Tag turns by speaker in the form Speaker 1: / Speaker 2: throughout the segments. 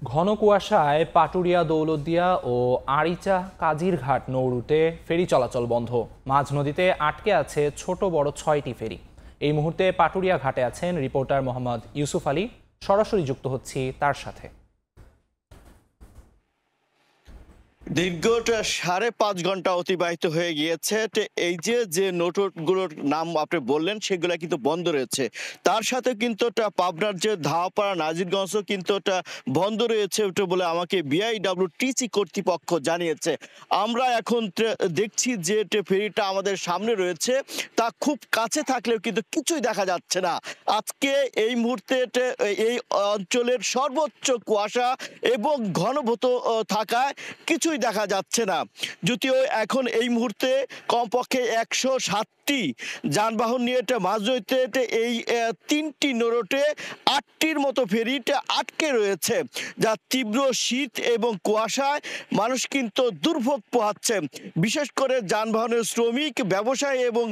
Speaker 1: ঘন কুয়াশায় পাটুরিয়া দৌলতদিয়া ও আরিচা কাজিরঘাট নৌরুটে ফেরি চলাচল বন্ধ। মাঝ নদীতে আটকে আছে ছোট বড় ৬টি ফেরি। এই মুহূর্তে পাটুরিয়া ঘাটে আছেন রিপোর্টার মোহাম্মদ ইউসুফ আলী। সরাসরি যুক্ত হচ্ছি তার সাথে।
Speaker 2: দীর্ঘ ৫.৫ ঘন্টা অতিবাহিত হয়ে গিয়েছে। এই যে নোটগুলোর নাম আপনি বললেন সেগুলো কিন্তু বন্ধ রয়েছে। তার সাথে কিন্তু পাবনার যে ধাওয়াপাড়া নাজিরগঞ্জ কিন্তু বন্ধ রয়েছে বলে আমাকে বিআইডব্লিউটিসি কর্তৃপক্ষ জানিয়েছে। আমরা এখন দেখছি যে ফেরিটা আমাদের সামনে রয়েছে, তা খুব কাছে থাকলেও কিন্তু কিছুই দেখা যাচ্ছে না। আজকে এই মুহূর্তে এই অঞ্চলের সর্বোচ্চ কুয়াশা এবং ঘনভূত থাকায় কিছুই দেখা যাচ্ছে না। যদিও এখন এই মুহূর্তে কমপক্ষে ১০৭টি যানবাহন নিয়ে মাঝ নদীতে এই ৩টি নৌরুটে ৮টির মতো ফেরিটা আটকে রয়েছে, যা তীব্র শীত এবং কুয়াশায় মানুষ কিন্তু দুর্ভোগ পোহাচ্ছে। বিশেষ করে যানবাহনের শ্রমিক, ব্যবসায়ী এবং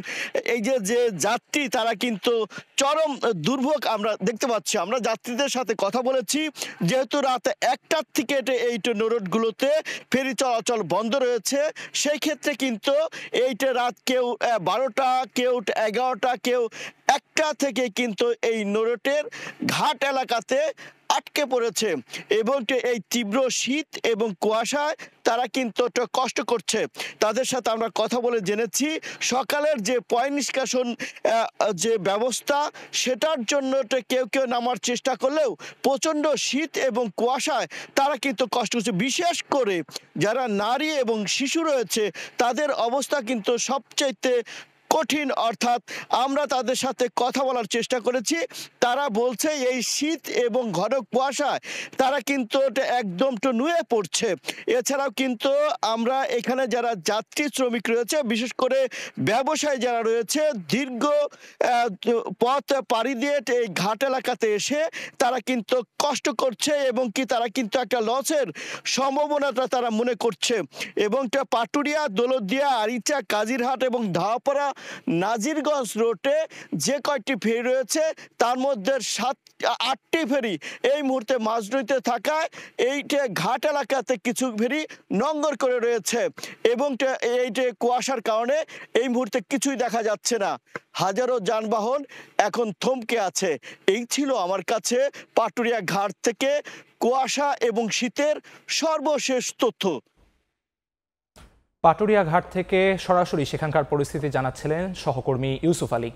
Speaker 2: এই যে যাত্রী, তারা কিন্তু চরম দুর্ভোগ আমরা দেখতে পাচ্ছি। আমরা যাত্রীদের সাথে কথা বলেছি, যেহেতু রাত ১টার থেকে এই নৌরুটগুলোতে ফেরি চলাচল বন্ধ রয়েছে, সেই ক্ষেত্রে কিন্তু এইটা রাত কেউ ১২টা, কেউ ১১টা, কেউ ১টা থেকে কিন্তু এই নৌরুটের ঘাট এলাকাতে আটকে পড়েছে এবং এই তীব্র শীত এবং কুয়াশায় তারা কিন্তু কষ্ট করছে। তাদের সাথে আমরা কথা বলে জেনেছি সকালের যে পয় নিষ্কাশন যে ব্যবস্থা, সেটার জন্য কেউ নামার চেষ্টা করলেও প্রচণ্ড শীত এবং কুয়াশায় তারা কিন্তু কষ্ট করছে। বিশেষ করে যারা নারী এবং শিশু রয়েছে, তাদের অবস্থা কিন্তু সবচাইতে কঠিন। অর্থাৎ আমরা তাদের সাথে কথা বলার চেষ্টা করেছি, তারা বলছে এই শীত এবং ঘন কুয়াশায় তারা কিন্তু একদম নুয়ে পড়ছে। এছাড়াও কিন্তু আমরা এখানে যারা যাত্রী শ্রমিক রয়েছে, বিশেষ করে ব্যবসায়ী যারা রয়েছে, দীর্ঘ পথ পাড়ি দিয়ে এই ঘাট এলাকাতে এসে তারা কিন্তু কষ্ট করছে এবং তারা কিন্তু একটা লসের সম্ভাবনাটা তারা মনে করছে। এবং পাটুরিয়া, দৌলতদিয়া, আরিচা, কাজিরহাট এবং ধাওয়াপাড়া নাজিরগঞ্জ রোডে যে কয়টি ফেরি রয়েছে, তার মধ্যে ৮টি ফেরি এই মুহূর্তে মাঝ নদীতে থাকায় এইটা ঘাট এলাকাতে কিছু ফেরি নোঙর করে রয়েছে এবং এই কুয়াশার কারণে এই মুহূর্তে কিছুই দেখা যাচ্ছে না। হাজারো যানবাহন এখন থমকে আছে। এই ছিল আমার কাছে পাটুরিয়া ঘাট থেকে কুয়াশা এবং শীতের সর্বশেষ তথ্য।
Speaker 1: পাটুরিয়া ঘাট থেকে সরাসরি সেখানকার পরিস্থিতি জানাচ্ছিলেন সহকর্মী ইউসুফ আলী।